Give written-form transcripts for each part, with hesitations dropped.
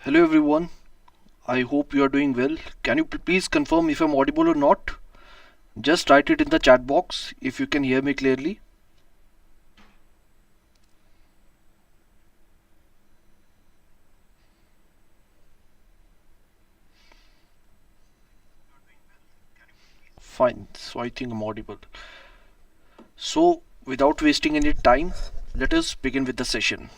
Hello everyone, I hope you are doing well. Can you please confirm if I'm audible or not? Just write it in the chat box if you can hear me clearly. Fine, so I think I'm audible. So without wasting any time, let us begin with the session.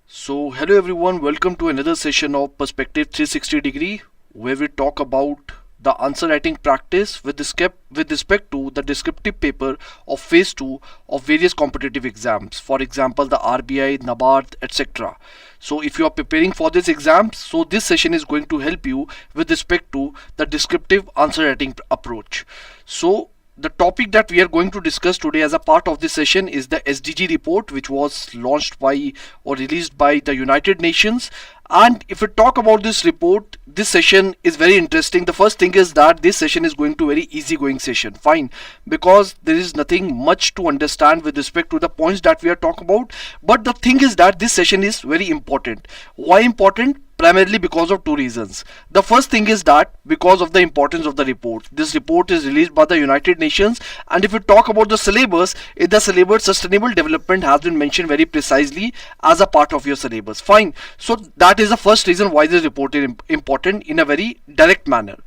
So hello everyone, welcome to another session of Perspective 360 degree, where we talk about the answer writing practice with respect to the descriptive paper of phase 2 of various competitive exams, for example the RBI, NABARD, etc. So if you are preparing for this exam, so this session is going to help you with respect to the descriptive answer writing approach. So the topic that we are going to discuss today as a part of this session is the SDG report, which was launched by or released by the United Nations. And if we talk about this report, this session is very interesting. The first thing is that this session is going to very easygoing session, fine, because there is nothing much to understand with respect to the points that we are talking about. But the thing is that this session is very important. Why important? Primarily because of two reasons. The first thing is that because of the importance of the report. This report is released by the United Nations, and if we talk about the syllabus, in the syllabus sustainable development has been mentioned very precisely as a part of your syllabus. Fine. So that is the first reason why this report is important in a very direct manner.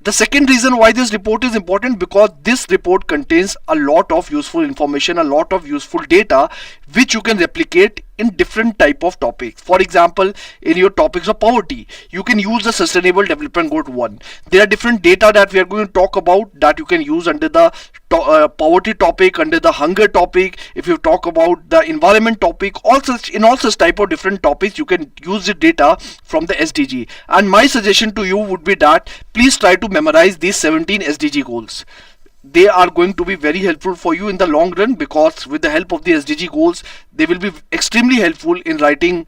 The second reason why this report is important, because this report contains a lot of useful information, a lot of useful data which you can replicate in different type of topics. For example, in your topics of poverty, you can use the sustainable development goal 1. There are different data that we are going to talk about that you can use under the poverty topic, under the hunger topic. If you talk about the environment topic, all such type of different topics, you can use the data from the SDG. And my suggestion to you would be that please try to memorize these 17 SDG goals. They are going to be very helpful for you in the long run, because with the help of the SDG goals, they will be extremely helpful in writing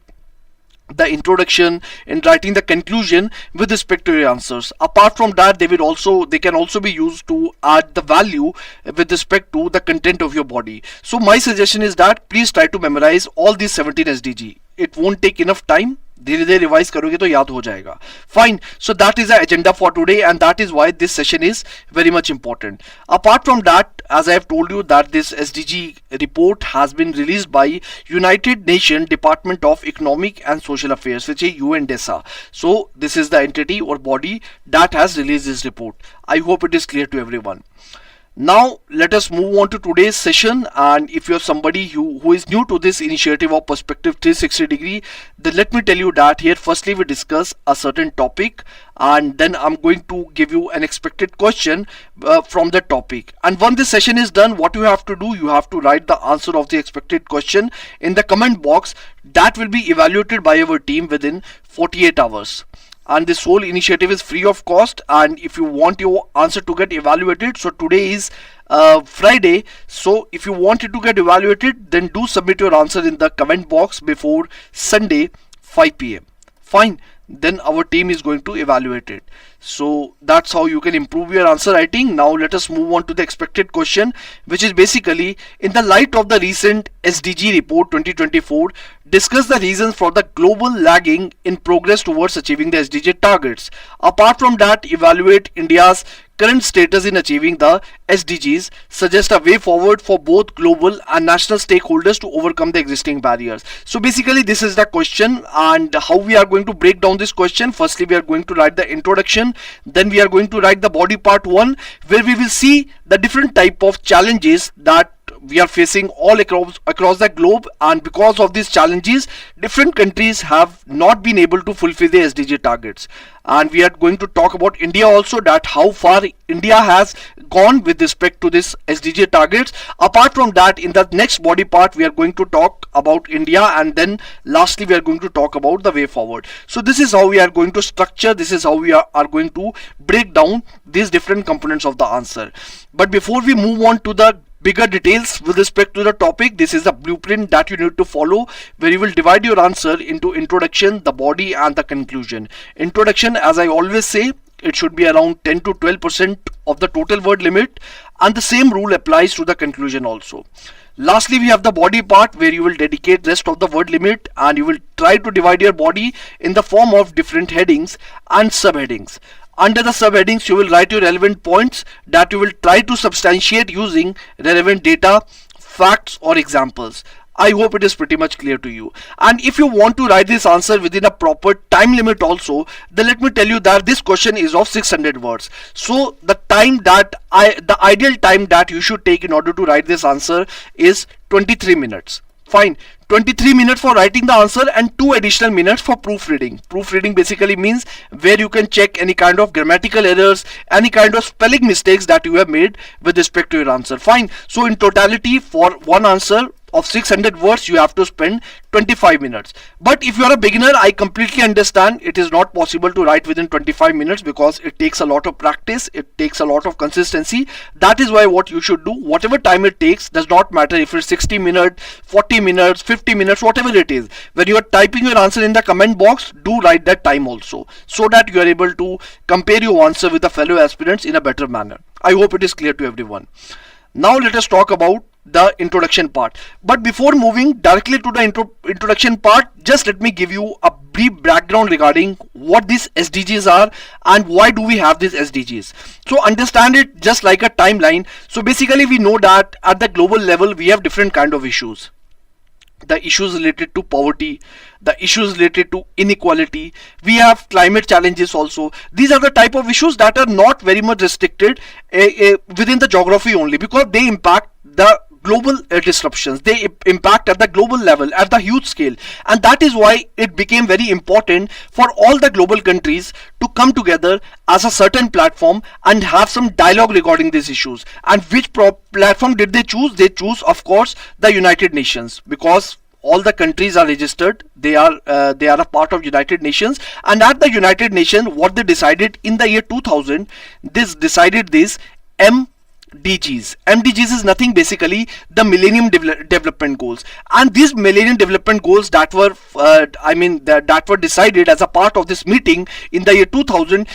the introduction, in writing the conclusion with respect to your answers. Apart from that, they can also be used to add the value with respect to the content of your body. So my suggestion is that please try to memorize all these 17 SDG. It won't take enough time. धीरे धीरे revise करोगे तो याद हो जाएगा. Fine. So that is the agenda for today, and that is why this session is very much important. Apart from that, as I have told you that this SDG report has been released by United Nations Department of Economic and Social Affairs, which is UNDESA. So this is the entity or body that has released this report. I hope it is clear to everyone. Now let us move on to today's session, and if you're somebody who is new to this initiative of Perspective 360 degree, then let me tell you that here firstly we discuss a certain topic, and then I'm going to give you an expected question from the topic. And once this session is done, what you have to do, you have to write the answer of the expected question in the comment box. That will be evaluated by our team within 48 hours. And this whole initiative is free of cost, and if you want your answer to get evaluated, so today is Friday, so if you want it to get evaluated, then do submit your answer in the comment box before Sunday 5 p.m. Fine, then our team is going to evaluate it. So that's how you can improve your answer writing. Now let us move on to the expected question, which is basically, in the light of the recent SDG report 2024, discuss the reasons for the global lagging in progress towards achieving the SDG targets. Apart from that, evaluate India's current status in achieving the SDGs, suggest a way forward for both global and national stakeholders to overcome the existing barriers. So basically this is the question, and how we are going to break down this question. Firstly, we are going to write the introduction, then we are going to write the body part 1, where we will see the different type of challenges that we are facing all across the globe, and because of these challenges, different countries have not been able to fulfill the SDG targets. And we are going to talk about India also, that how far India has gone with respect to this SDG targets. Apart from that, in the next body part, we are going to talk about India, and then lastly we are going to talk about the way forward. So this is how we are going to structure, this is how we are going to break down these different components of the answer. But before we move on to the bigger details with respect to the topic, this is the blueprint that you need to follow, where you will divide your answer into introduction, the body, and the conclusion. Introduction, as I always say, it should be around 10 to 12% of the total word limit, and the same rule applies to the conclusion also. Lastly, we have the body part where you will dedicate rest of the word limit and you will try to divide your body in the form of different headings and subheadings. Under the subheadings, you will write your relevant points that you will try to substantiate using relevant data, facts or examples. I hope it is pretty much clear to you. And if you want to write this answer within a proper time limit also, then let me tell you that this question is of 600 words. So the ideal time that you should take in order to write this answer is 23 minutes. Fine. 23 minutes for writing the answer and 2 additional minutes for proofreading. Proofreading basically means where you can check any kind of grammatical errors, any kind of spelling mistakes that you have made with respect to your answer. Fine. So in totality, for one answer of 600 words, you have to spend 25 minutes. But if you are a beginner, I completely understand it is not possible to write within 25 minutes because it takes a lot of practice, it takes a lot of consistency. That is why what you should do, whatever time it takes, does not matter if it's 60 minutes, 40 minutes, 50 minutes, whatever it is. When you are typing your answer in the comment box, do write that time also, so that you are able to compare your answer with the fellow aspirants in a better manner. I hope it is clear to everyone. Now let us talk about the introduction part. But before moving directly to the introduction part, just let me give you a brief background regarding what these SDGs are and why do we have these SDGs. So understand it just like a timeline. So basically we know that at the global level we have different kind of issues. The issues related to poverty, the issues related to inequality, we have climate challenges also. These are the type of issues that are not very much restricted within the geography only, because they impact the global disruptions. They impact at the global level, at the huge scale, and that is why it became very important for all the global countries to come together as a certain platform and have some dialogue regarding these issues. And which platform did they choose? They choose, of course, the United Nations, because all the countries are registered. They are a part of United Nations, and at the United Nations, what they decided in the year 2000, this decided this MDGs. MDGs is nothing basically the Millennium Development Goals, and these Millennium Development Goals that were that were decided as a part of this meeting in the year 2000.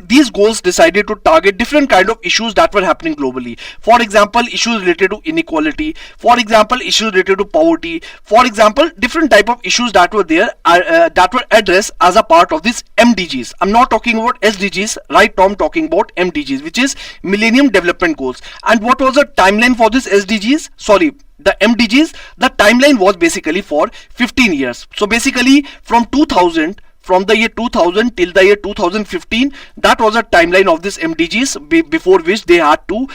These goals decided to target different kind of issues that were happening globally. For example, issues related to inequality. For example, issues related to poverty. For example, different type of issues that were there that were addressed as a part of this MDGs. I'm not talking about SDGs, right? I'm talking about MDGs, which is Millennium Development Goals. And what was the timeline for this SDGs? Sorry, the MDGs, the timeline was basically for 15 years. So basically from the year 2000 till the year 2015, that was a timeline of this MDGs, before which they had to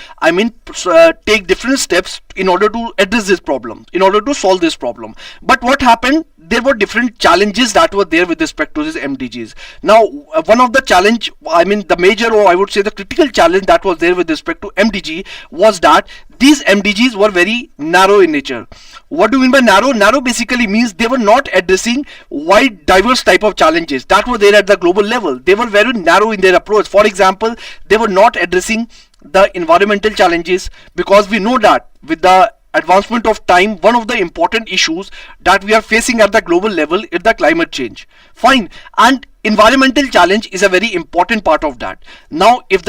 take different steps in order to address this problem, in order to solve this problem. But what happened, there were different challenges that were there with respect to these MDGs. Now one of the challenge, the major, or I would say the critical challenge that was there with respect to MDG was that these MDGs were very narrow in nature. What do you mean by narrow? Narrow basically means they were not addressing wide diverse type of challenges that were there at the global level. They were very narrow in their approach. For example, they were not addressing the environmental challenges, because we know that with the advancement of time, one of the important issues that we are facing at the global level is the climate change. Fine. And environmental challenge is a very important part of that. Now if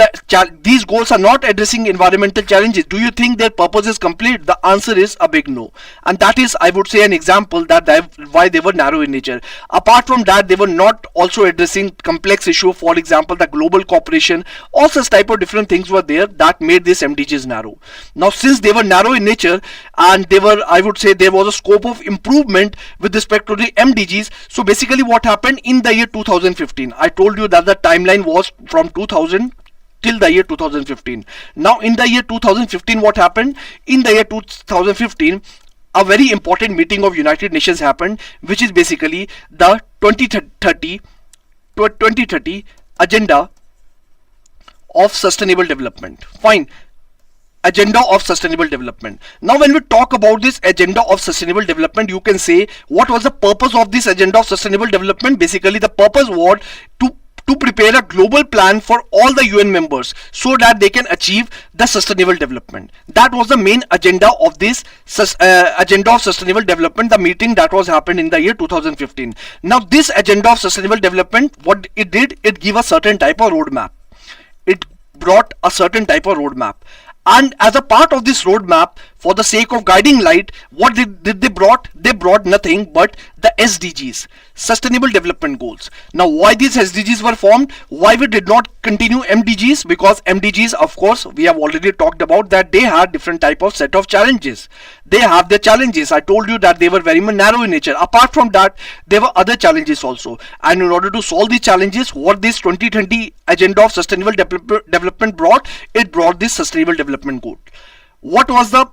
these goals are not addressing environmental challenges, do you think their purpose is complete? The answer is a big no. And that is, I would say, an example that why they were narrow in nature. Apart from that, they were not also addressing complex issue. For example, the global cooperation, all such type of different things were there that made this MDGs narrow. Now since they were narrow in nature and they were, I would say, there was a scope of improvement with respect to the MDGs. So basically what happened in the year 2015, I told you that the timeline was from 2000 till the year 2015. Now in the year 2015, what happened? In the year 2015, a very important meeting of United Nations happened, which is basically the 2030 Agenda of Sustainable Development. Fine. Agenda of Sustainable Development. Now when we talk about this Agenda of Sustainable Development, you can say, what was the purpose of this Agenda of Sustainable Development? Basically the purpose was to prepare a global plan for all the UN members so that they can achieve the sustainable development. That was the main agenda of this Agenda of Sustainable Development, the meeting that was happened in the year 2015. Now this Agenda of Sustainable Development, what it did, it gave a certain type of roadmap. It brought a certain type of roadmap. And as a part of this roadmap, for the sake of guiding light, what did they brought? They brought nothing but the SDGs, Sustainable Development Goals. Now, why these SDGs were formed? Why we did not continue MDGs? Because MDGs, of course, we have already talked about that they had different type of set of challenges. They have their challenges. I told you that they were very much narrow in nature. Apart from that, there were other challenges also. And in order to solve these challenges, what this 2020 Agenda of Sustainable Development brought, it brought this Sustainable Development Goal. What was the,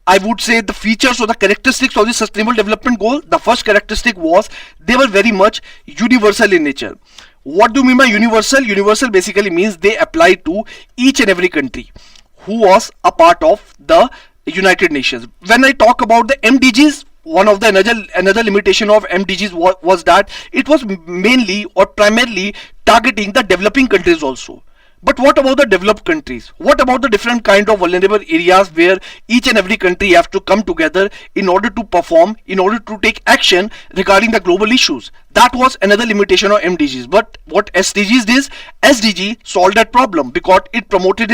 I would say, the features or the characteristics of the Sustainable Development Goal? The first characteristic was they were very much universal in nature. What do you mean by universal? Universal basically means they apply to each and every country who was a part of the United Nations. When I talk about the MDGs, one of the another limitation of MDGs was that it was mainly or primarily targeting the developing countries also. But what about the developed countries? What about the different kind of vulnerable areas where each and every country have to come together in order to perform, in order to take action regarding the global issues? That was another limitation of MDGs. But what SDGs did? SDG solved that problem because it promoted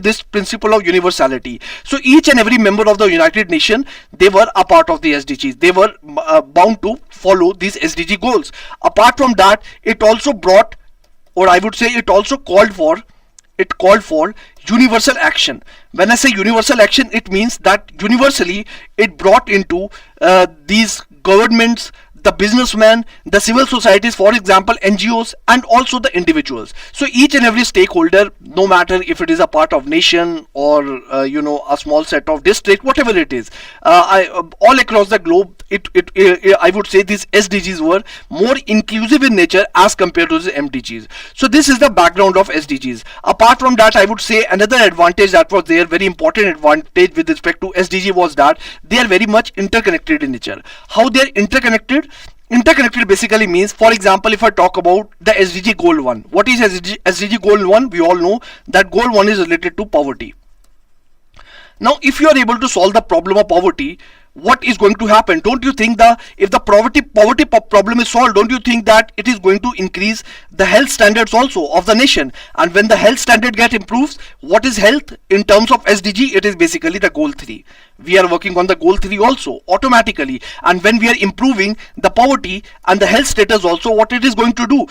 this principle of universality. So each and every member of the United Nations, they were a part of the SDGs. They were bound to follow these SDG goals. Apart from that, it also brought, or I would say it also called for universal action. When I say universal action, it means that universally it brought into these governments, the businessmen, the civil societies, for example NGOs, and also the individuals. So each and every stakeholder, no matter if it is a part of nation or a small set of district, whatever it is, all across the globe, I would say these SDGs were more inclusive in nature as compared to the MDGs. So this is the background of SDGs. Apart from that, I would say another advantage that was there, very important advantage with respect to SDG, was that they are very much interconnected in nature. How they are interconnected? Interconnected basically means, for example, if I talk about the SDG goal 1, what is SDG goal 1? We all know that goal 1 is related to poverty. Now, if you are able to solve the problem of poverty, what is going to happen? Don't you think that if the poverty problem is solved, don't you think that it is going to increase the health standards also of the nation? And when the health standard get improves, what is health in terms of SDG? It is basically the goal 3. We are working on the goal 3 also automatically. And when we are improving the poverty and the health status also, what it is going to do?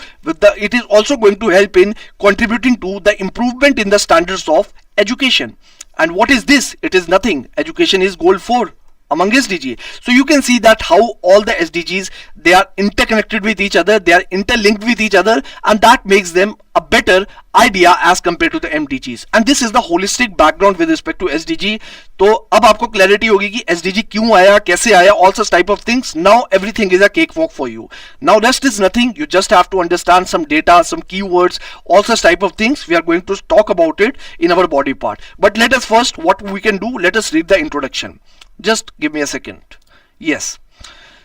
It is also going to help in contributing to the improvement in the standards of education. And what is this? It is nothing. Education is goal 4 among SDG. So you can see that how all the SDGs, they are interconnected with each other, they are interlinked with each other, and that makes them a better idea as compared to the MDGs. And this is the holistic background with respect to SDG. तो अब आपको clarity होगी कि SDG क्यों आया, कैसे आया, all such type of things. Now everything is a cakewalk for you. Now rest is nothing. You just have to understand some data, some keywords, all such type of things. We are going to talk about it in our body part. But let us first, what we can do, let us read the introduction. Just give me a second. Yes.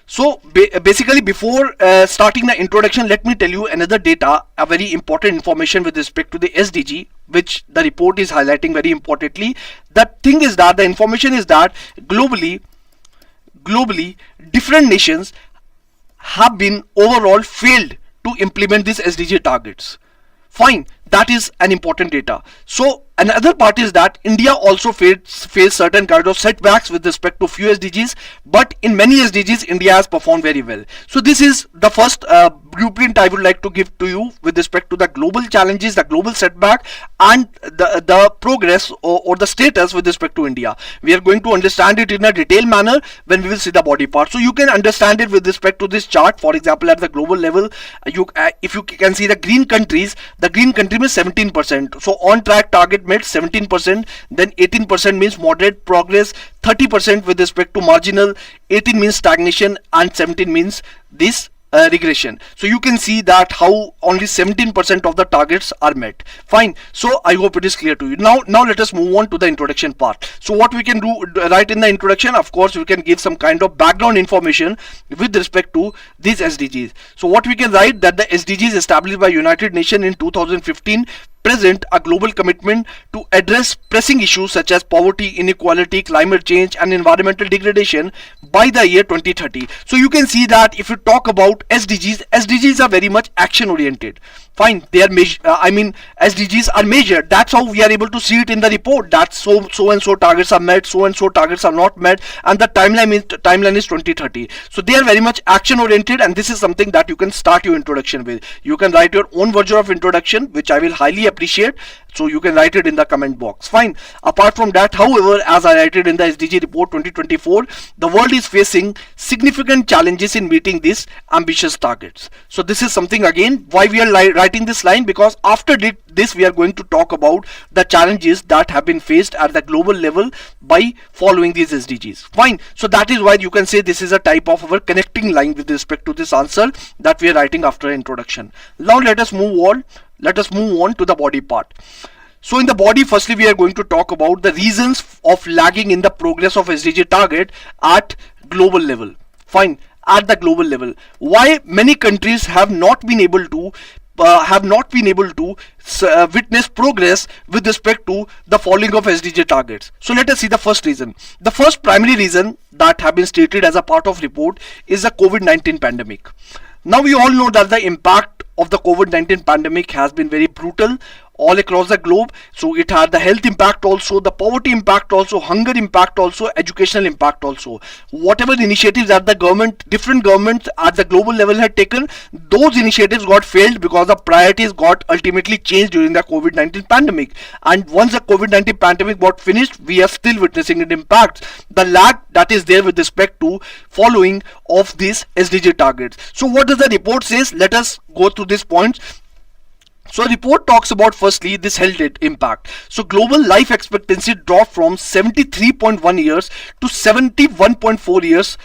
So basically, before starting the introduction, let me tell you another data, a very important information with respect to the SDG, which the report is highlighting very importantly. The thing is that the information is that globally, different nations have been overall failed to implement these SDG targets. Fine, that is an important data. So another part is that India also faced certain kind of setbacks with respect to few SDGs, but in many SDGs India has performed very well. So this is the first blueprint I would like to give to you with respect to the global challenges, the global setback, and the progress or the status with respect to India. We are going to understand it in a detailed manner when we will see the body part. So you can understand it with respect to this chart. For example, at the global level, if you can see the green countries, the green country means 17%. So on track target met 17%, then 18% means moderate progress, 30% with respect to marginal, 18 means stagnation, and 17 means this regression. So you can see that how only 17% of the targets are met. Fine. So I hope it is clear to you. Now let us move on to the introduction part. So what we can do right in the introduction, of course, we can give some kind of background information with respect to these SDGs. So what we can write, that the SDGs established by United Nations in 2015 present a global commitment to address pressing issues such as poverty, inequality, climate change, and environmental degradation by the year 2030. So you can see that if you talk about SDGs, SDGs are very much action oriented. Fine, they are SDGs are measured. That's how we are able to see it in the report. That so and so targets are met, so and so targets are not met, and the timeline is 2030. So they are very much action oriented, and this is something that you can start your introduction with. You can write your own version of introduction, which I will highly appreciate. So you can write it in the comment box. Fine. Apart from that, however, as I write it in the SDG report 2024, the world is facing significant challenges in meeting these ambitious targets. So this is something, again, why we are writing this line, because after this we are going to talk about the challenges that have been faced at the global level by following these SDGs. Fine. So that is why you can say this is a type of our connecting line with respect to this answer that we are writing after introduction. Now let us move on. Let us move on to the body part. So in the body, firstly, we are going to talk about the reasons of lagging in the progress of SDG target at global level. Fine, at the global level. Why many countries have not been able to witness progress with respect to the following of SDG targets. So let us see the first reason. The first primary reason that have been stated as a part of report is the COVID-19 pandemic. Now we all know that the impact of the COVID-19 pandemic has been very brutal all across the globe. So it had the health impact also, the poverty impact also, hunger impact also, educational impact also. Whatever initiatives that the different governments at the global level had taken, those initiatives got failed because the priorities got ultimately changed during the COVID-19 pandemic. And once the COVID-19 pandemic got finished, we are still witnessing its impact. The lag that is there with respect to following of these SDG targets. So what does the report says? Let us go through these points. So the report talks about firstly this health impact. So global life expectancy dropped from 73.1 years to 71.4 years,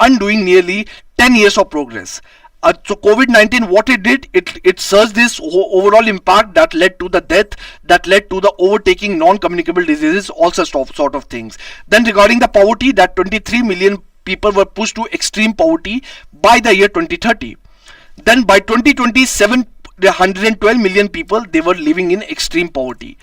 undoing nearly 10 years of progress. So COVID-19, what it did, it surged this overall impact that led to the death, that led to the overtaking non-communicable diseases, all such sort of things. Then regarding the poverty, that 23 million people were pushed to extreme poverty by the year 2030. Then by 2027, 112 million people, they were living in extreme poverty.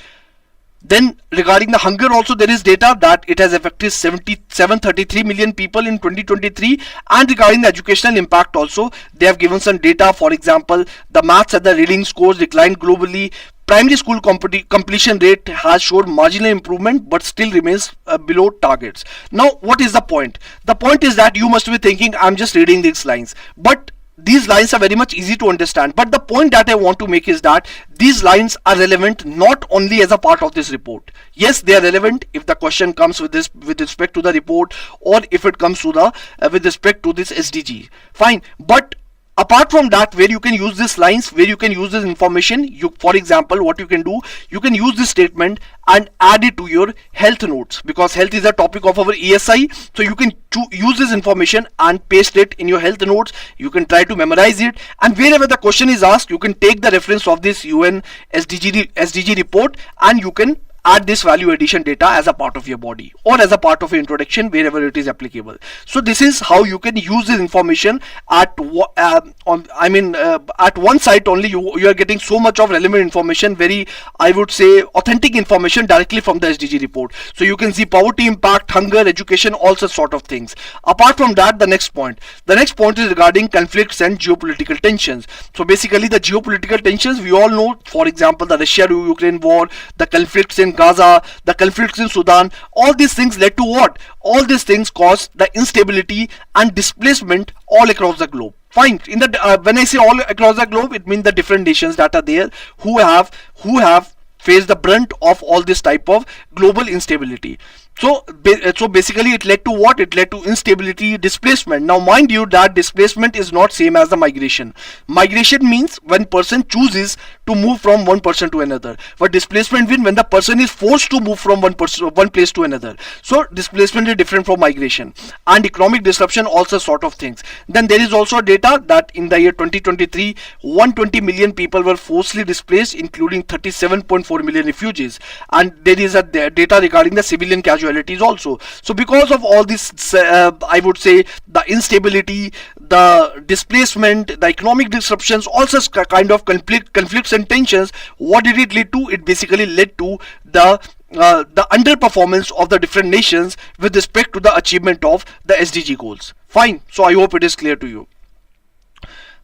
Then regarding the hunger also, there is data that it has affected 733 million people in 2023. And regarding the educational impact also, they have given some data. For example, the maths and the reading scores declined globally. Primary school completion rate has showed marginal improvement but still remains below targets. Now, what is the point? The point is that you must be thinking, I'm just reading these lines. But these lines are very much easy to understand, but the point that I want to make is that these lines are relevant not only as a part of this report. Yes, they are relevant if the question comes with respect to the report, or if it comes to the with respect to this SDG. Fine, but apart from that, where you can use these lines, where you can use this information, for example, what you can do, you can use this statement and add it to your health notes, because health is a topic of our ESI. So you can use this information and paste it in your health notes. You can try to memorize it, and wherever the question is asked, you can take the reference of this UN SDG report, and you can add this value addition data as a part of your body or as a part of your introduction wherever it is applicable. So this is how you can use this information at one site only. You are getting so much of relevant information, very, I would say, authentic information directly from the SDG report. So you can see poverty impact, hunger, education, all such sort of things. Apart from that, the next point is regarding conflicts and geopolitical tensions. So basically the geopolitical tensions, we all know, for example, the Russia-Ukraine war, the conflicts in Gaza, the conflicts in Sudan, all these things led to what? All these things caused the instability and displacement all across the globe. Fine. In the when I say all across the globe, it means the different nations that are there who have faced the brunt of all this type of global instability. So basically it led to what? It led to instability, displacement. Now mind you that displacement is not same as the migration. Migration means when person chooses to move from one person to another, but displacement means when the person is forced to move from one place to another. So displacement is different from migration. And economic disruption, also sort of things. Then there is also data that in the year 2023, 120 million people were forcibly displaced, including 37.4 million refugees. And there is a data regarding the civilian casualties also. So because of all this, I would say the instability, the displacement, the economic disruptions, all such kind of conflicts and tensions, what did it lead to? It basically led to the underperformance of the different nations with respect to the achievement of the SDG goals. Fine. So I hope it is clear to you.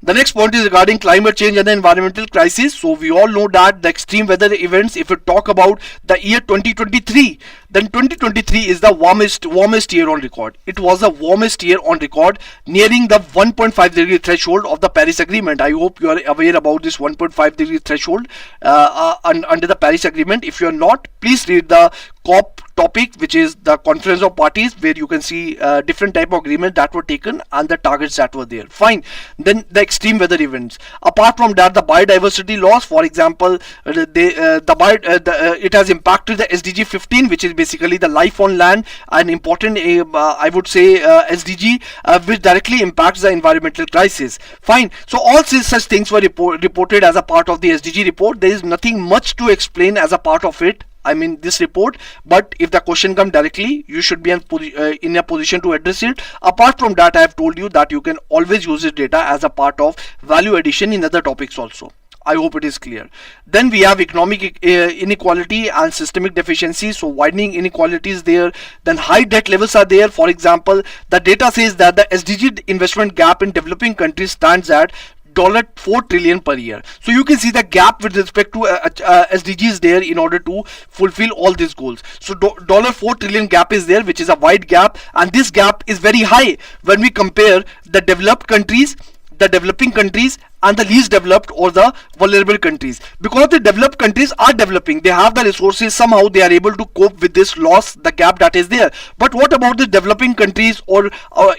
The next point is regarding climate change and the environmental crisis. So we all know that the extreme weather events, if we talk about the year 2023, then 2023 is the warmest year on record. It was the warmest year on record, nearing the 1.5 degree threshold of the Paris Agreement. I hope you are aware about this 1.5 degree threshold under the Paris Agreement. If you are not, please read the COP topic, which is the Conference of Parties, where you can see different type of agreements that were taken and the targets that were there. Fine. Then the extreme weather events. Apart from that, the biodiversity loss, for example, it has impacted the SDG 15, which is basically the life on land, an important I would say SDG which directly impacts the environmental crisis. Fine. So all such things were reported as a part of the SDG report. There is nothing much to explain as a part of it, I mean this report, but if the question comes directly, you should be in a position to address it. Apart from that, I have told you that you can always use this data as a part of value addition in other topics also. I hope it is clear. Then we have economic inequality and systemic deficiencies. So widening inequalities there. Then high debt levels are there. For example, the data says that the SDG investment gap in developing countries stands at $4 trillion per year. So you can see the gap with respect to SDGs there in order to fulfill all these goals. So $4 trillion gap is there, which is a wide gap, and this gap is very high when we compare the developed countries, the developing countries, and the least developed or the vulnerable countries. Because the developed countries are developing, they have the resources, somehow they are able to cope with this loss, the gap that is there. But what about the developing countries, or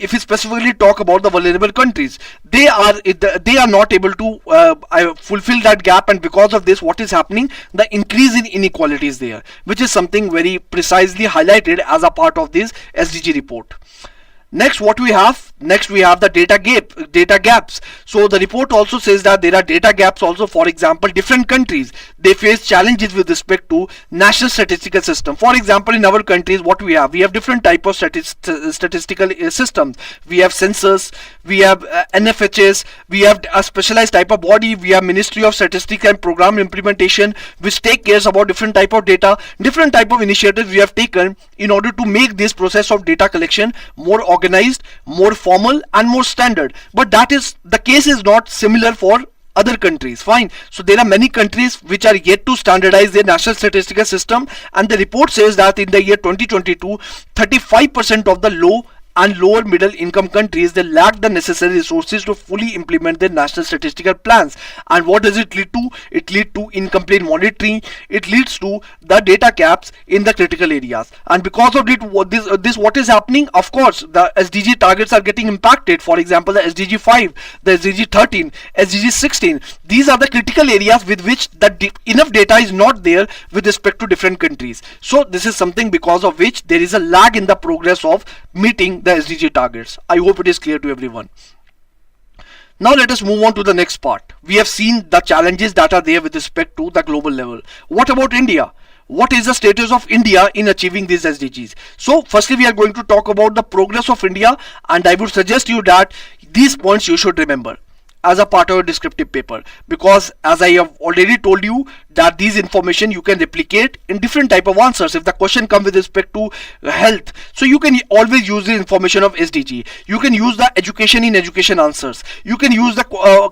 if we specifically talk about the vulnerable countries, they are not able to fulfill that gap, and because of this, what is happening? The increase in inequality is there, which is something very precisely highlighted as a part of this SDG report. Next, what we have? Next, we have the data gaps. So the report also says that there are data gaps also. For example, different countries, they face challenges with respect to national statistical system. For example, in our countries, what we have? We have different type of statistical systems. We have census, we have NFHS, we have a specialized type of body, we have Ministry of Statistics and Program Implementation, which take care about different type of data, different type of initiatives we have taken in order to make this process of data collection more organized, more formal, and more standard. But the case is not similar for other countries. Fine. So there are many countries which are yet to standardize their national statistical system, and the report says that in the year 2022, 35% of the low and lower middle income countries, they lack the necessary resources to fully implement their national statistical plans. And what does it lead to? It leads to incomplete monitoring. It leads to the data gaps in the critical areas, and because of it, what is happening? Of course, the SDG targets are getting impacted. For example, the SDG 5, the SDG 13, SDG 16, these are the critical areas with which enough data is not there with respect to different countries. So this is something because of which there is a lag in the progress of meeting the SDG targets. I hope it is clear to everyone. Now let us move on to the next part. We have seen the challenges that are there with respect to the global level. What about India? What is the status of India in achieving these SDGs? So firstly, we are going to talk about the progress of India, and I would suggest you that these points you should remember as a part of a descriptive paper, because as I have already told you that these information you can replicate in different type of answers. If the question comes with respect to health, so you can always use the information of SDG. You can use the education in education answers. You can use the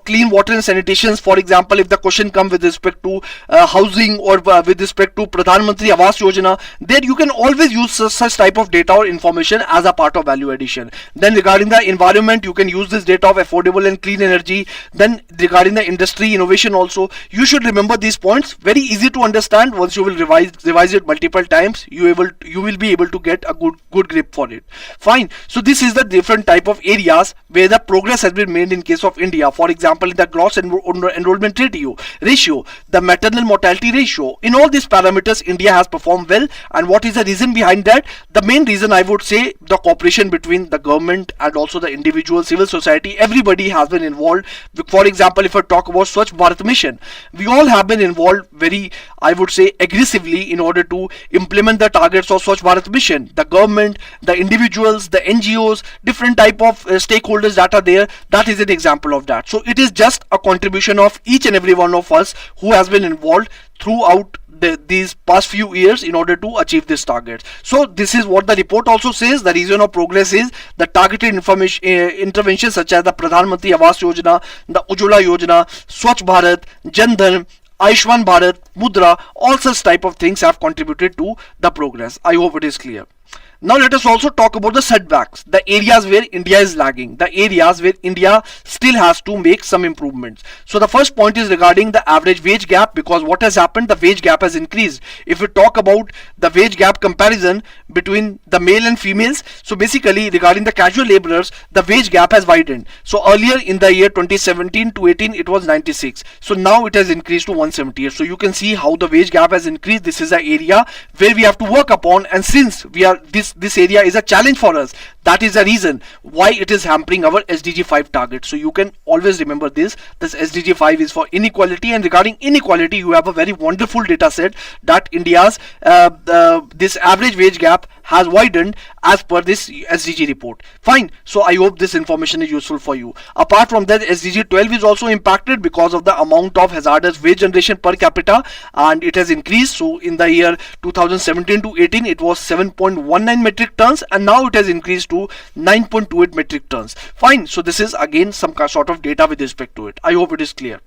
clean water and sanitations. For example, if the question comes with respect to housing, or with respect to Pradhan Mantri Awas Yojana, there you can always use such type of data or information as a part of value addition. Then regarding the environment, you can use this data of affordable and clean energy. Then regarding the industry innovation also, you should remember these points. Very easy to understand. Once you will revise it multiple times, you will be able to get a good grip for it. Fine. So this is the different type of areas where the progress has been made in case of India. For example, in the gross enrollment ratio, the maternal mortality ratio, in all these parameters India has performed well. And what is the reason behind that? The main reason, I would say, the cooperation between the government and also the individual civil society. Everybody has been involved. For example, if I talk about Swachh Bharat Mission, we all have been involved very, I would say, aggressively in order to implement the targets of Swachh Bharat Mission. The government, the individuals, the NGOs, different type of stakeholders that are there, that is an example of that. So it is just a contribution of each and every one of us who has been involved throughout these past few years in order to achieve this target. So this is what the report also says. The region of progress is the targeted information interventions such as the Pradhan Mantri Awas Yojana, the Ujjwala Yojana, Swachh Bharat, Jan Dhan, Ayushman Bharat, Mudra, all such type of things have contributed to the progress. I hope it is clear. Now let us also talk about the setbacks, the areas where India is lagging, the areas where India still has to make some improvements. So the first point is regarding the average wage gap, because what has happened, the wage gap has increased. If we talk about the wage gap comparison between the male and females, so basically regarding the casual laborers, the wage gap has widened. So earlier in the year 2017 to 18 it was 96. So now it has increased to 178. So you can see how the wage gap has increased. This is an area where we have to work upon, and since we are this area is a challenge for us, that is the reason why it is hampering our SDG 5 target. So you can always remember this SDG 5 is for inequality, and regarding inequality you have a very wonderful data set that India's this average wage gap has widened as per this SDG report. Fine, so I hope this information is useful for you. Apart from that, SDG 12 is also impacted because of the amount of hazardous waste generation per capita, and it has increased. So in the year 2017 to 18 it was 7.19 metric tons, and now it has increased to 9.28 metric tons. Fine, so this is again some sort of data with respect to it. I hope it is clear.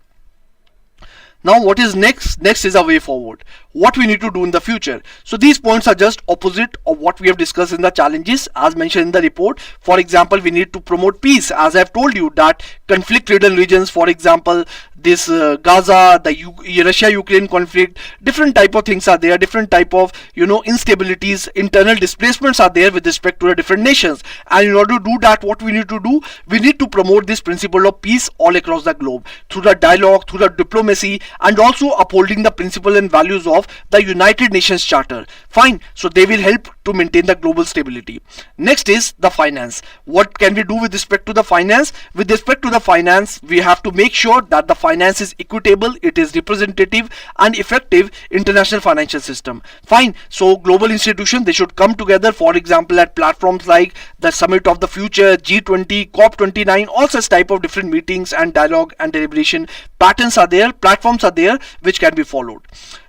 Now what is next? Next is a way forward. What we need to do in the future. So these points are just opposite of what we have discussed in the challenges as mentioned in the report. For example, we need to promote peace, as I have told you that conflict-ridden regions, for example this Gaza, the Russia-Ukraine conflict, different type of things are there, different type of instabilities, internal displacements are there with respect to the different nations, and in order to do that, what we need to do, we need to promote this principle of peace all across the globe through the dialogue, through the diplomacy, and also upholding the principle and values of the United Nations Charter. Fine, so they will help to maintain the global stability. Next is the finance. What can we do with respect to the finance? With respect to the finance, we have to make sure that the finance is equitable, it is representative and effective international financial system. Fine, so global institutions, they should come together, for example at platforms like the Summit of the Future, G20, COP29, all such type of different meetings and dialogue and deliberation patterns are there, platforms are there which can be followed.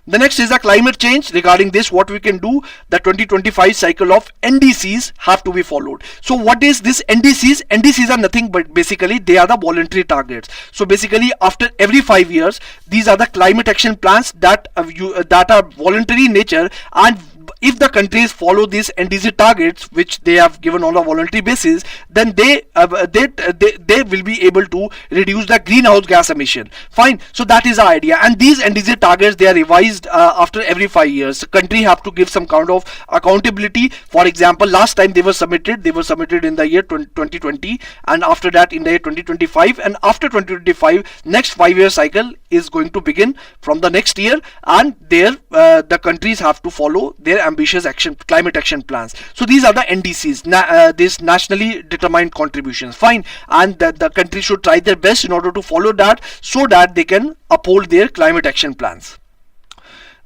The next is the climate change. Regarding this, what we can do, the 2025 cycle of NDCs have to be followed. So what is this NDCs? NDCs are nothing but basically they are the voluntary targets. So basically after every 5 years, these are the climate action plans that are voluntary in nature, and if the countries follow these NDC targets which they have given on a voluntary basis, then they will be able to reduce the greenhouse gas emission. Fine, so that is the idea, and these NDC targets, they are revised after every 5 years. The country have to give some kind of accountability. For example, last time they were submitted in the year 2020, and after that in the year 2025, and after 2025 next 5-year cycle is going to begin from the next year, and there the countries have to follow their ambitious climate action plans. So these are the NDCs, these nationally determined contributions. Fine, and the country should try their best in order to follow that, so that they can uphold their climate action plans.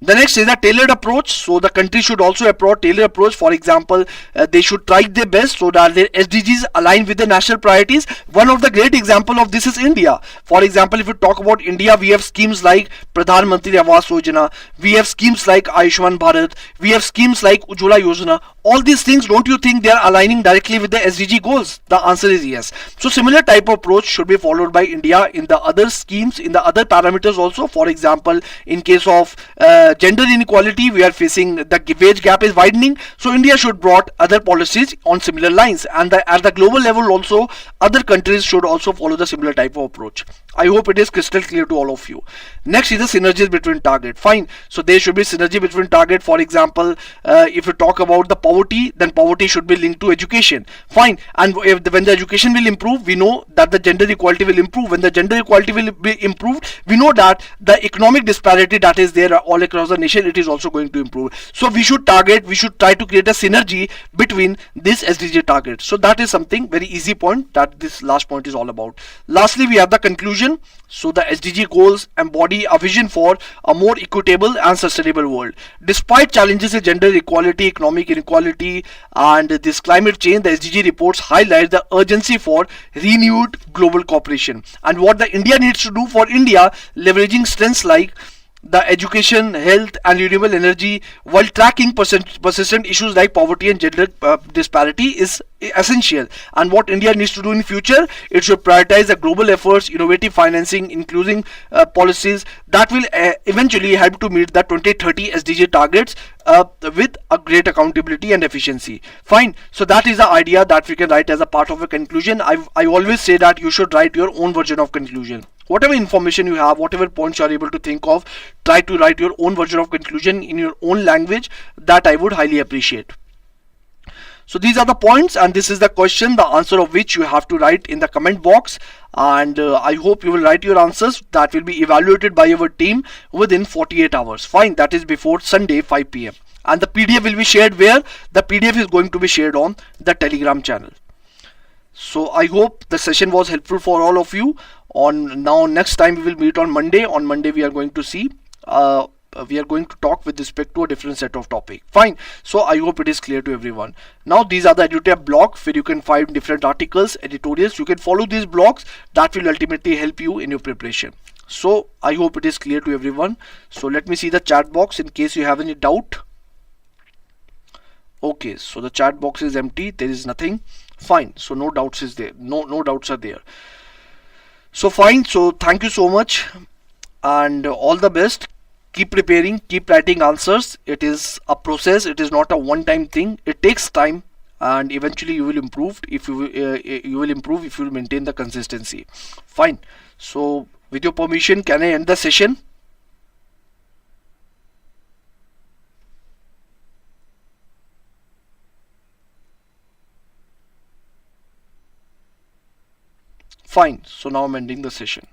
The next is a tailored approach. So the country should also approach tailored approach. For example, they should try their best so that their SDGs align with the national priorities. One of the great example of this is India. For example, if we talk about India, we have schemes like Pradhan Mantri Awas Yojana, we have schemes like Ayushman Bharat, we have schemes like Ujjwala Yojana. All these things, don't you think they are aligning directly with the SDG goals? The answer is yes. So similar type of approach should be followed by India in the other schemes, in the other parameters also. For example, in case of gender inequality, we are facing the wage gap is widening, so India should brought other policies on similar lines, and at the global level also other countries should also follow the similar type of approach. I hope it is crystal clear to all of you. Next is the synergies between target. Fine, so there should be synergy between target. For example, if you talk about the poverty, then poverty should be linked to education. Fine, and when the education will improve, we know that the gender equality will improve. When the gender equality will be improved, we know that the economic disparity that is there all across the nation, it is also going to improve. So we should try to create a synergy between this SDG targets. So that is something very easy point that this last point is all about. Lastly, we have the conclusion. So the SDG goals embody a vision for a more equitable and sustainable world. Despite challenges in gender equality, economic inequality, and this climate change, the SDG reports highlight the urgency for renewed global cooperation, and what the India needs to do for India, leveraging strengths like the education, health, and renewable energy, while tracking persistent issues like poverty and gender disparity is essential. And what India needs to do in future, it should prioritize the global efforts, innovative financing, including policies that will eventually help to meet the 2030 SDG targets with a great accountability and efficiency. Fine. So that is the idea that we can write as a part of a conclusion. I always say that you should write your own version of conclusion. Whatever information you have, whatever points you are able to think of, try to write your own version of conclusion in your own language. That I would highly appreciate. So these are the points, and this is the question, the answer of which you have to write in the comment box. And I hope you will write your answers. That will be evaluated by our team within 48 hours. Fine, that is before Sunday 5 p.m. And the PDF will be shared where? The PDF is going to be shared on the Telegram channel. So I hope the session was helpful for all of you. Next time we will meet on Monday. On Monday we are going to see we are going to talk with respect to a different set of topic. Fine. So I hope it is clear to everyone. Now these are the EduTap blogs where you can find different articles, editorials. You can follow these blogs. That will ultimately help you in your preparation. So I hope it is clear to everyone. So let me see the chat box in case you have any doubt. Okay, so the chat box is empty. There is nothing. Fine. So no doubts is there. No doubts are there. So fine. So thank you so much and all the best. Keep preparing, keep writing answers. It is a process. It is not a one-time thing. It takes time, and eventually you will improve if you will improve if you will maintain the consistency. Fine. So with your permission, can I end the session? Fine. So now I'm ending the session.